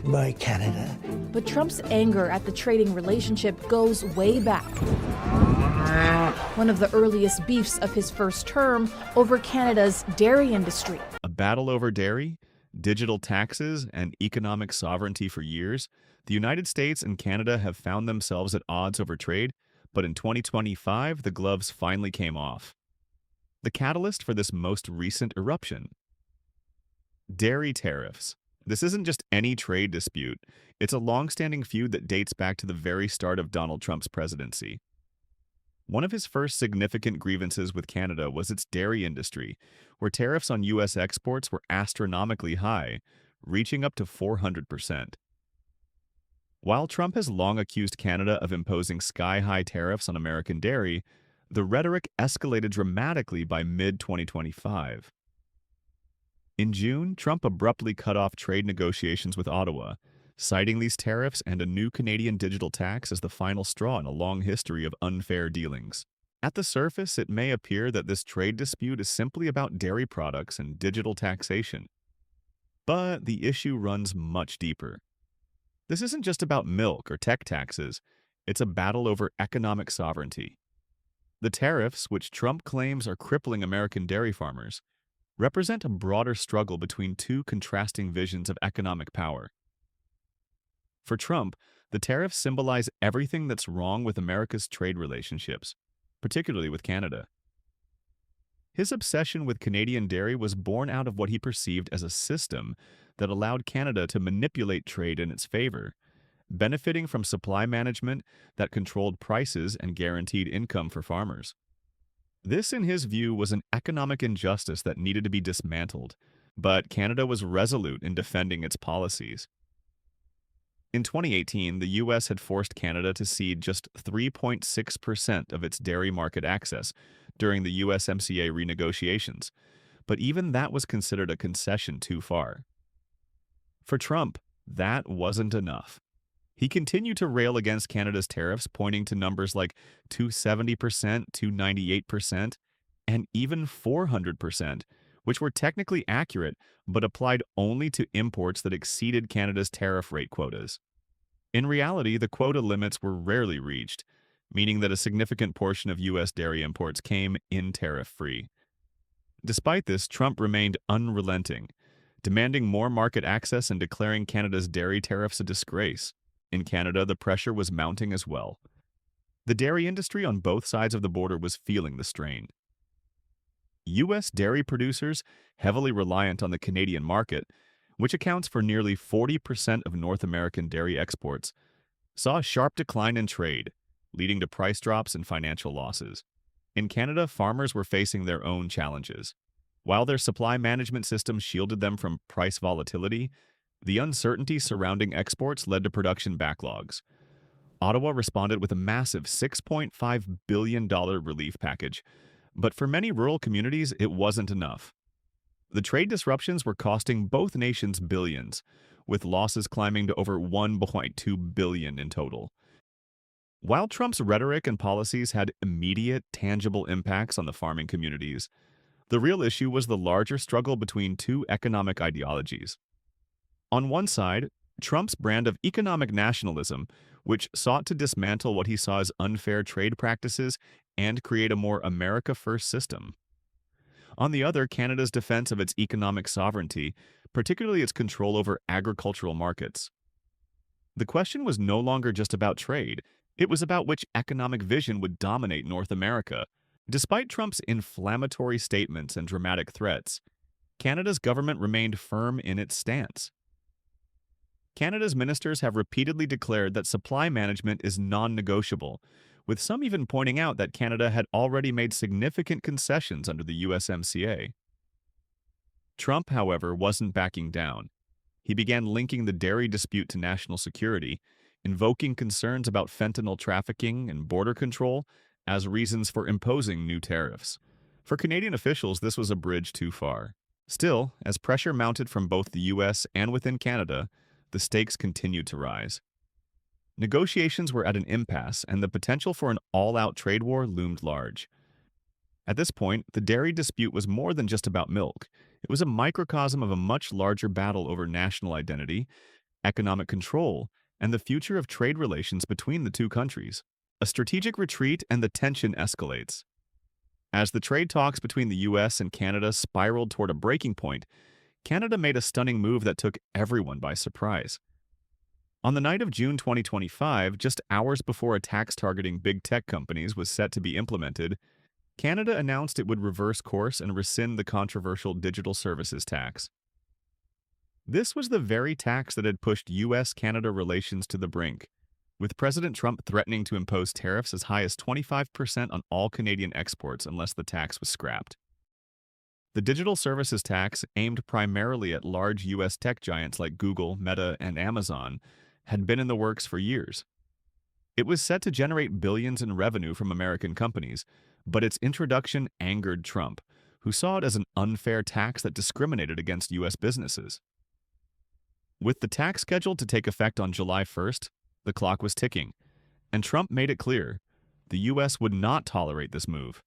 by Canada. But Trump's anger at the trading relationship goes way back. One of the earliest beefs of his first term over Canada's dairy industry. A battle over dairy, digital taxes, and economic sovereignty for years, the United States and Canada have found themselves at odds over trade, but in 2025, the gloves finally came off. The catalyst for this most recent eruption: dairy tariffs. This isn't just any trade dispute. It's a long-standing feud that dates back to the very start of Donald Trump's presidency. One of his first significant grievances with Canada was its dairy industry, where tariffs on U.S. exports were astronomically high, reaching up to 400%. While Trump has long accused Canada of imposing sky-high tariffs on American dairy, the rhetoric escalated dramatically by mid-2025. In June, Trump abruptly cut off trade negotiations with Ottawa, citing these tariffs and a new Canadian digital tax as the final straw in a long history of unfair dealings. At the surface, it may appear that this trade dispute is simply about dairy products and digital taxation. But the issue runs much deeper. This isn't just about milk or tech taxes, it's a battle over economic sovereignty. The tariffs, which Trump claims are crippling American dairy farmers, represent a broader struggle between two contrasting visions of economic power. For Trump, the tariffs symbolize everything that's wrong with America's trade relationships, particularly with Canada. His obsession with Canadian dairy was born out of what he perceived as a system that allowed Canada to manipulate trade in its favor, benefiting from supply management that controlled prices and guaranteed income for farmers. This, in his view, was an economic injustice that needed to be dismantled, but Canada was resolute in defending its policies. In 2018, the U.S. had forced Canada to cede just 3.6% of its dairy market access during the USMCA renegotiations, but even that was considered a concession too far. For Trump, that wasn't enough. He continued to rail against Canada's tariffs, pointing to numbers like 270%, 298%, and even 400%, which were technically accurate but applied only to imports that exceeded Canada's tariff rate quotas. In reality, the quota limits were rarely reached, meaning that a significant portion of U.S. dairy imports came in tariff-free. Despite this, Trump remained unrelenting, demanding more market access and declaring Canada's dairy tariffs a disgrace. In Canada, the pressure was mounting as well. The dairy industry on both sides of the border was feeling the strain. U.S. dairy producers, heavily reliant on the Canadian market, which accounts for nearly 40% of North American dairy exports, saw a sharp decline in trade, leading to price drops and financial losses. In Canada, farmers were facing their own challenges. While their supply management system shielded them from price volatility, the uncertainty surrounding exports led to production backlogs. Ottawa responded with a massive $6.5 billion relief package, but for many rural communities, it wasn't enough. The trade disruptions were costing both nations billions, with losses climbing to over $1.2 billion in total. While Trump's rhetoric and policies had immediate, tangible impacts on the farming communities, the real issue was the larger struggle between two economic ideologies. On one side, Trump's brand of economic nationalism, which sought to dismantle what he saw as unfair trade practices and create a more America-first system. On the other, Canada's defense of its economic sovereignty, particularly its control over agricultural markets. The question was no longer just about trade, it was about which economic vision would dominate North America. Despite Trump's inflammatory statements and dramatic threats, Canada's government remained firm in its stance. Canada's ministers have repeatedly declared that supply management is non-negotiable, with some even pointing out that Canada had already made significant concessions under the USMCA. Trump, however, wasn't backing down. He began linking the dairy dispute to national security, invoking concerns about fentanyl trafficking and border control as reasons for imposing new tariffs. For Canadian officials, this was a bridge too far. Still, as pressure mounted from both the U.S. and within Canada, the stakes continued to rise. Negotiations were at an impasse, and the potential for an all-out trade war loomed large. At this point, the dairy dispute was more than just about milk. It was a microcosm of a much larger battle over national identity economic control, and the future of trade relations between the two countries. A strategic retreat and the tension escalates. As the trade talks between the US and Canada spiraled toward a breaking point, Canada made a stunning move that took everyone by surprise. On the night of June 2025, just hours before a tax targeting big tech companies was set to be implemented, Canada announced it would reverse course and rescind the controversial digital services tax. This was the very tax that had pushed US-Canada relations to the brink, with President Trump threatening to impose tariffs as high as 25% on all Canadian exports unless the tax was scrapped. The digital services tax, aimed primarily at large US tech giants like Google, Meta, and Amazon, had been in the works for years. It was set to generate billions in revenue from American companies, but its introduction angered Trump, who saw it as an unfair tax that discriminated against US businesses. With the tax scheduled to take effect on July 1st, the clock was ticking, and Trump made it clear the US would not tolerate this move.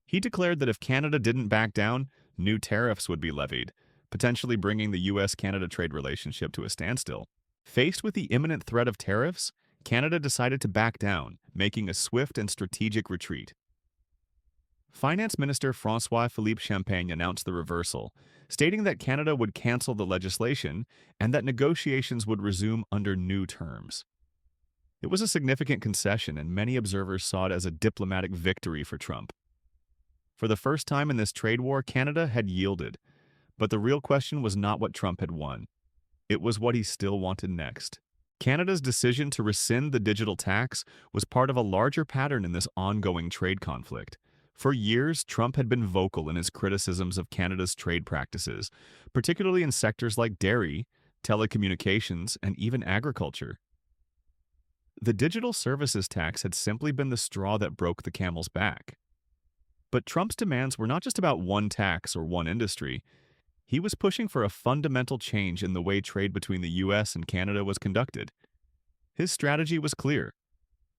He declared that if Canada didn't back down, new tariffs would be levied, potentially bringing the US-Canada trade relationship to a standstill. Faced with the imminent threat of tariffs, Canada decided to back down, making a swift and strategic retreat. Finance Minister François-Philippe Champagne announced the reversal, stating that Canada would cancel the legislation and that negotiations would resume under new terms. It was a significant concession, and many observers saw it as a diplomatic victory for Trump. For the first time in this trade war, Canada had yielded, but the real question was not what Trump had won. It was what he still wanted next. Canada's decision to rescind the digital tax was part of a larger pattern in this ongoing trade conflict. For years, Trump had been vocal in his criticisms of Canada's trade practices, particularly in sectors like dairy, telecommunications, and even agriculture. The digital services tax had simply been the straw that broke the camel's back. But Trump's demands were not just about one tax or one industry. He was pushing for a fundamental change in the way trade between the US and Canada was conducted. His strategy was clear: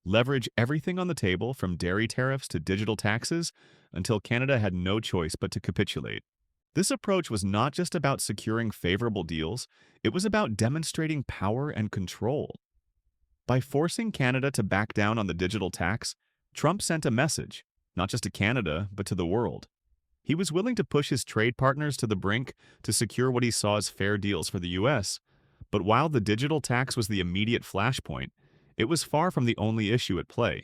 leverage everything on the table, from dairy tariffs to digital taxes, until Canada had no choice but to capitulate. This approach was not just about securing favorable deals, it was about demonstrating power and control. By forcing Canada to back down on the digital tax, Trump sent a message, not just to Canada, but to the world. He was willing to push his trade partners to the brink to secure what he saw as fair deals for the US. But while the digital tax was the immediate flashpoint, it was far from the only issue at play.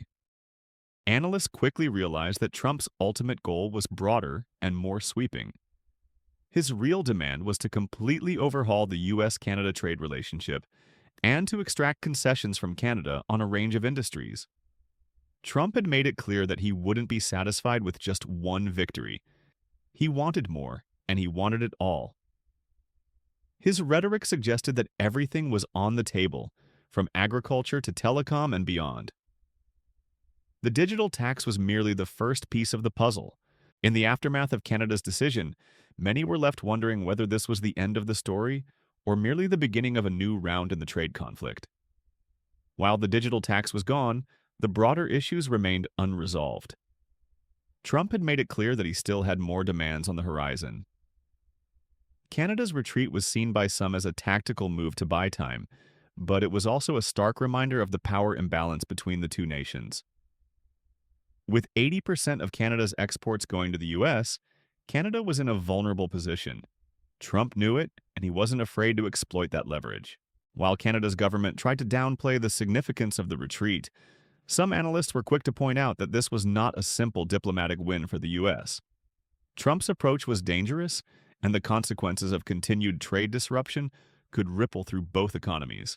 Analysts quickly realized that Trump's ultimate goal was broader and more sweeping. His real demand was to completely overhaul the US-Canada trade relationship and to extract concessions from Canada on a range of industries. Trump had made it clear that he wouldn't be satisfied with just one victory. He wanted more, and he wanted it all. His rhetoric suggested that everything was on the table, from agriculture to telecom and beyond. The digital tax was merely the first piece of the puzzle. In the aftermath of Canada's decision, many were left wondering whether this was the end of the story or merely the beginning of a new round in the trade conflict. While the digital tax was gone, the broader issues remained unresolved. Trump had made it clear that he still had more demands on the horizon. Canada's retreat was seen by some as a tactical move to buy time, but it was also a stark reminder of the power imbalance between the two nations. With 80% of Canada's exports going to the US, Canada was in a vulnerable position. Trump knew it, and he wasn't afraid to exploit that leverage. While Canada's government tried to downplay the significance of the retreat, some analysts were quick to point out that this was not a simple diplomatic win for the US. Trump's approach was dangerous, and the consequences of continued trade disruption could ripple through both economies.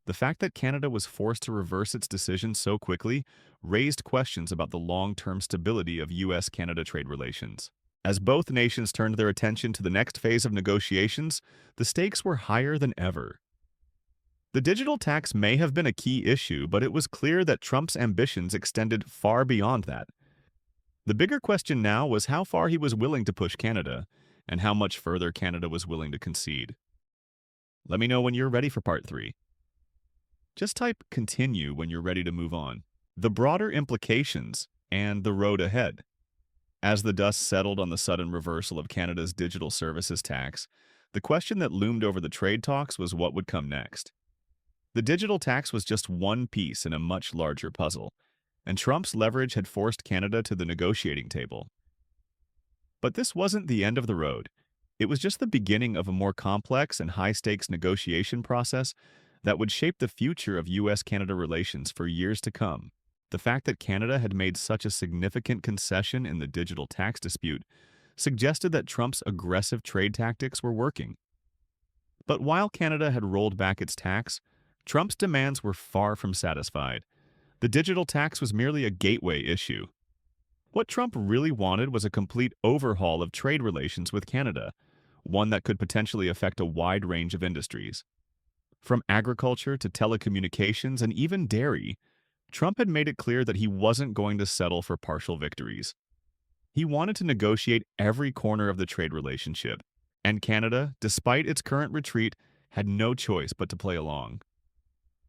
The fact that Canada was forced to reverse its decision so quickly raised questions about the long-term stability of US-Canada trade relations. As both nations turned their attention to the next phase of negotiations, the stakes were higher than ever. The digital tax may have been a key issue, but it was clear that Trump's ambitions extended far beyond that. The bigger question now was how far he was willing to push Canada, and how much further Canada was willing to concede. Let me know when you're ready for part 3. Just type "continue" when you're ready to move on. The broader implications and the road ahead. As the dust settled on the sudden reversal of Canada's digital services tax, The question that loomed over the trade talks was what would come next. The digital tax was just one piece in a much larger puzzle, and Trump's leverage had forced Canada to the negotiating table. But this wasn't the end of the road. It was just the beginning of a more complex and high-stakes negotiation process that would shape the future of U.S.-Canada relations for years to come. The fact that Canada had made such a significant concession in the digital tax dispute suggested that Trump's aggressive trade tactics were working. But while Canada had rolled back its tax, Trump's demands were far from satisfied. The digital tax was merely a gateway issue. What Trump really wanted was a complete overhaul of trade relations with Canada, one that could potentially affect a wide range of industries. From agriculture to telecommunications and even dairy, Trump had made it clear that he wasn't going to settle for partial victories. He wanted to negotiate every corner of the trade relationship, and Canada, despite its current retreat, had no choice but to play along.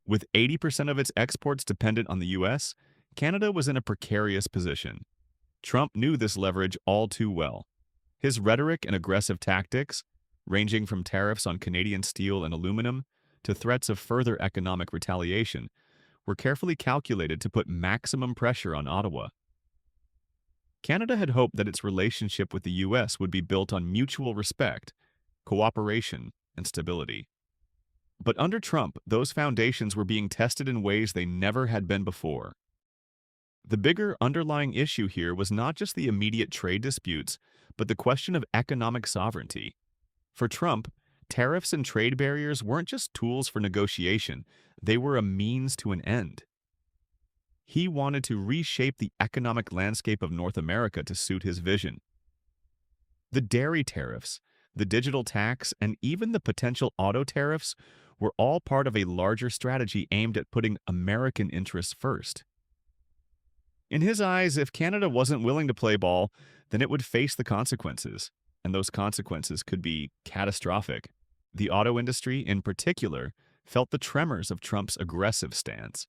With 80% of its exports dependent on the U.S., Canada was in a precarious position. Trump knew this leverage all too well. His rhetoric and aggressive tactics, ranging from tariffs on Canadian steel and aluminum to threats of further economic retaliation, were carefully calculated to put maximum pressure on Ottawa. Canada had hoped that its relationship with the U.S. would be built on mutual respect, cooperation, and stability. But under Trump, those foundations were being tested in ways they never had been before. The bigger underlying issue here was not just the immediate trade disputes, but the question of economic sovereignty. For Trump, tariffs and trade barriers weren't just tools for negotiation, they were a means to an end. He wanted to reshape the economic landscape of North America to suit his vision. The dairy tariffs, the digital tax, and even the potential auto tariffs were all part of a larger strategy aimed at putting American interests first. In his eyes, if Canada wasn't willing to play ball, then it would face the consequences, and those consequences could be catastrophic. The auto industry, in particular, felt the tremors of Trump's aggressive stance.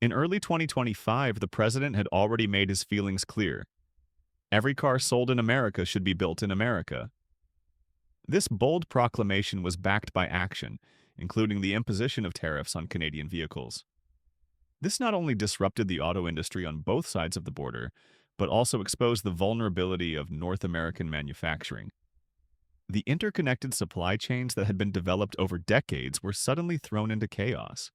In early 2025, the president had already made his feelings clear. Every car sold in America should be built in America. This bold proclamation was backed by action, including the imposition of tariffs on Canadian vehicles. This not only disrupted the auto industry on both sides of the border, but also exposed the vulnerability of North American manufacturing. The interconnected supply chains that had been developed over decades were suddenly thrown into chaos.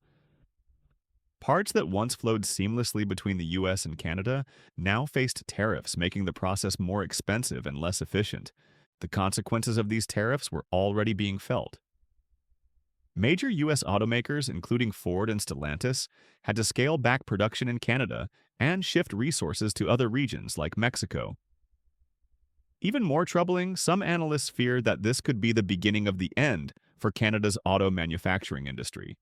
Parts that once flowed seamlessly between the U.S. and Canada now faced tariffs, making the process more expensive and less efficient. The consequences of these tariffs were already being felt. Major U.S. automakers, including Ford and Stellantis, had to scale back production in Canada and shift resources to other regions like Mexico. Even more troubling, some analysts feared that this could be the beginning of the end for Canada's auto manufacturing industry.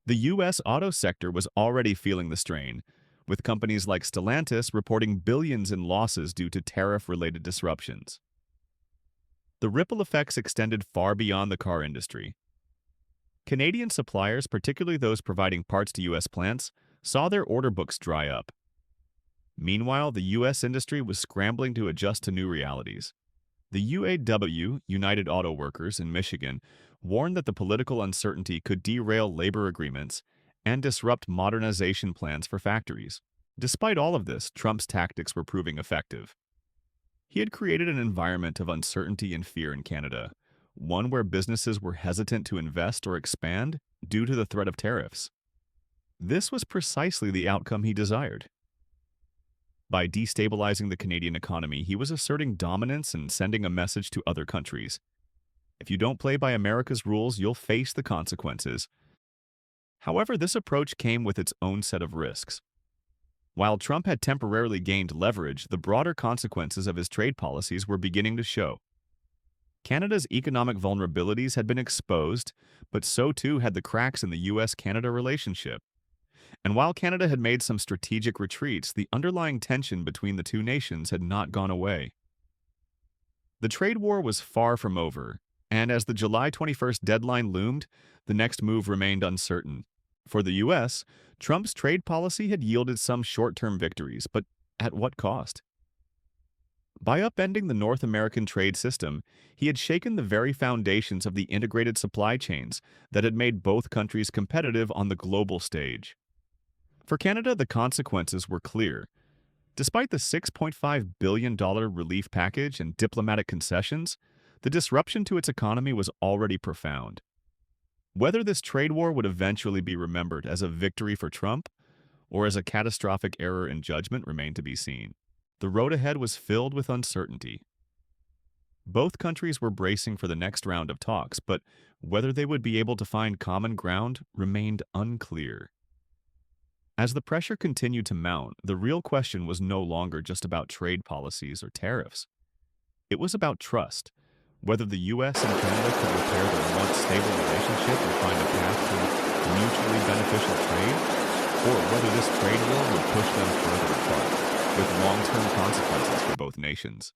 The U.S. auto sector was already feeling the strain, with companies like Stellantis reporting billions in losses due to tariff-related disruptions. The ripple effects extended far beyond the car industry. Canadian suppliers, particularly those providing parts to U.S. plants, saw their order books dry up. Meanwhile, the U.S. industry was scrambling to adjust to new realities. The UAW, United Auto Workers in Michigan, warned that the political uncertainty could derail labor agreements and disrupt modernization plans for factories. Despite all of this, Trump's tactics were proving effective. He had created an environment of uncertainty and fear in Canada, one where businesses were hesitant to invest or expand due to the threat of tariffs. This was precisely the outcome he desired. By destabilizing the Canadian economy, he was asserting dominance and sending a message to other countries. If you don't play by America's rules, you'll face the consequences. However, this approach came with its own set of risks. While Trump had temporarily gained leverage, the broader consequences of his trade policies were beginning to show. Canada's economic vulnerabilities had been exposed, but so too had the cracks in the U.S.-Canada relationship. And while Canada had made some strategic retreats, the underlying tension between the two nations had not gone away. The trade war was far from over, and as the July 21st deadline loomed, the next move remained uncertain. For the U.S., Trump's trade policy had yielded some short-term victories, but at what cost? By upending the North American trade system, he had shaken the very foundations of the integrated supply chains that had made both countries competitive on the global stage. For Canada, the consequences were clear. Despite the $6.5 billion relief package and diplomatic concessions, the disruption to its economy was already profound. Whether this trade war would eventually be remembered as a victory for Trump or as a catastrophic error in judgment remained to be seen. The road ahead was filled with uncertainty. Both countries were bracing for the next round of talks, but whether they would be able to find common ground remained unclear. As the pressure continued to mount, the real question was no longer just about trade policies or tariffs. It was about trust, whether the U.S. and Canada could repair their once stable relationship and find a path to mutually beneficial trade, or whether this trade war would push them further apart, with long-term consequences for both nations.